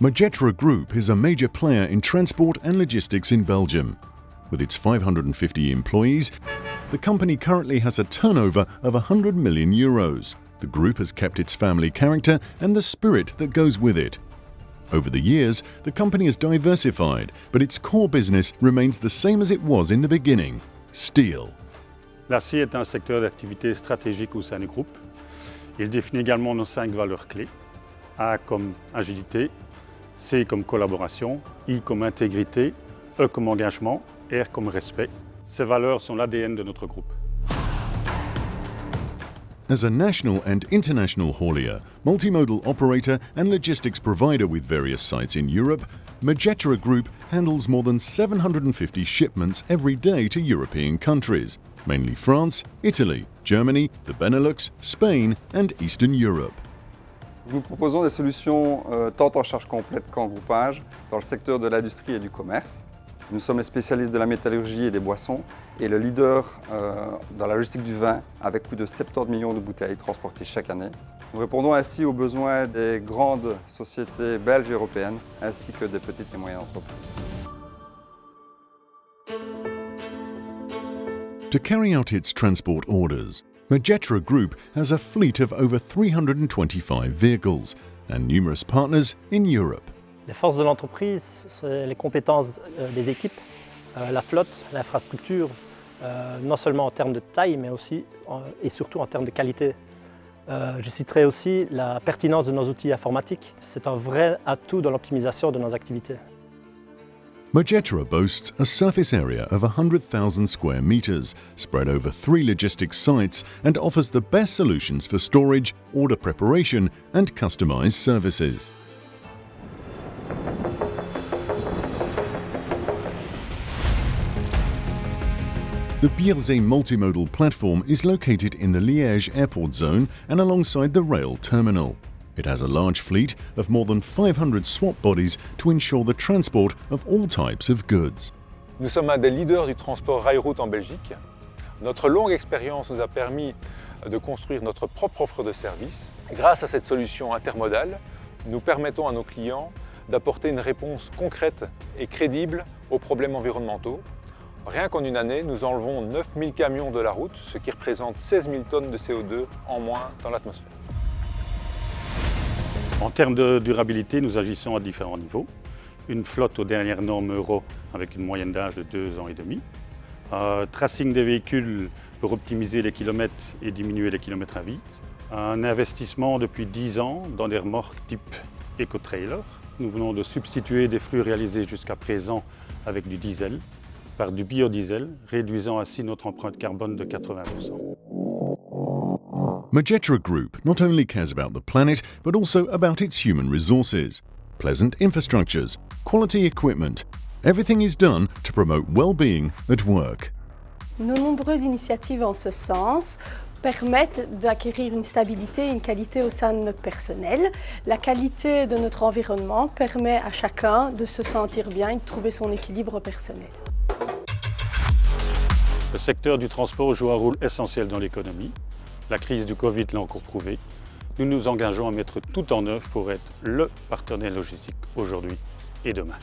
Majetra Group is a major player in transport and logistics in Belgium. With its 550 employees, the company currently has a turnover of €100 million. The group has kept its family character and the spirit that goes with it. Over the years, the company has diversified, but its core business remains the same as it was in the beginning: steel. L'acier est un secteur d'activité stratégique au sein du groupe. Il définit également nos 5 valeurs clés. A comme agilité, C comme collaboration, I comme intégrité, E comme engagement, R comme respect. Ces valeurs sont l'ADN de notre groupe. As a national and international haulier, multimodal operator and logistics provider with various sites in Europe, Majetra Group handles more than 750 shipments every day to European countries, mainly France, Italy, Germany, the Benelux, Spain and Eastern Europe. Nous proposons des solutions tant en charge complète qu'en groupage dans le secteur de l'industrie et du commerce. Nous sommes les spécialistes de la métallurgie et des boissons et le leader dans la logistique du vin avec plus de 70 millions de bouteilles transportées chaque année. Nous répondons ainsi aux besoins des grandes sociétés belges et européennes ainsi que des petites et moyennes entreprises. To carry out its transport orders, Majetra Group has a fleet of over 325 vehicles and numerous partners in Europe. Les forces de l'entreprise, c'est les compétences des équipes, la flotte, l'infrastructure, non seulement en termes de taille, mais aussi et surtout en termes de qualité. Je citerai aussi la pertinence de nos outils informatiques. C'est un vrai atout dans l'optimisation de nos activités. Majetra boasts a surface area of 100,000 square meters, spread over 3 logistics sites, and offers the best solutions for storage, order preparation, and customized services. The Bierzee multimodal platform is located in the Liège airport zone and alongside the rail terminal. It has a large fleet of more than 500 swap bodies to ensure the transport of all types of goods. Nous sommes un des leaders du transport rail-route en Belgique. Notre longue expérience nous a permis de construire notre propre offre de services. Grâce à cette solution intermodale, nous permettons à nos clients d'apporter une réponse concrète et crédible aux problèmes environnementaux. Rien qu'en une année, nous enlevons 9000 camions de la route, ce qui représente 16 000 tonnes de CO2 en moins dans l'atmosphère. En termes de durabilité, nous agissons à différents niveaux. Une flotte aux dernières normes Euro avec une moyenne d'âge de 2 ans et demi. Tracing des véhicules pour optimiser les kilomètres et diminuer les kilomètres à vide. Un investissement depuis 10 ans dans des remorques type éco-trailer. Nous venons de substituer des flux réalisés jusqu'à présent avec du diesel par du biodiesel, réduisant ainsi notre empreinte carbone de 80%. Majetra Group not only cares about the planet, but also about its human resources. Pleasant infrastructures, quality equipment, everything is done to promote well-being at work. Nos nombreuses initiatives en ce sens permettent d'acquérir une stabilité et une qualité au sein de notre personnel. La qualité de notre environnement permet à chacun de se sentir bien et de trouver son équilibre personnel. Le secteur du transport joue un rôle essentiel dans l'économie. La crise du Covid l'a encore prouvé. Nous nous engageons à mettre tout en œuvre pour être le partenaire logistique aujourd'hui et demain.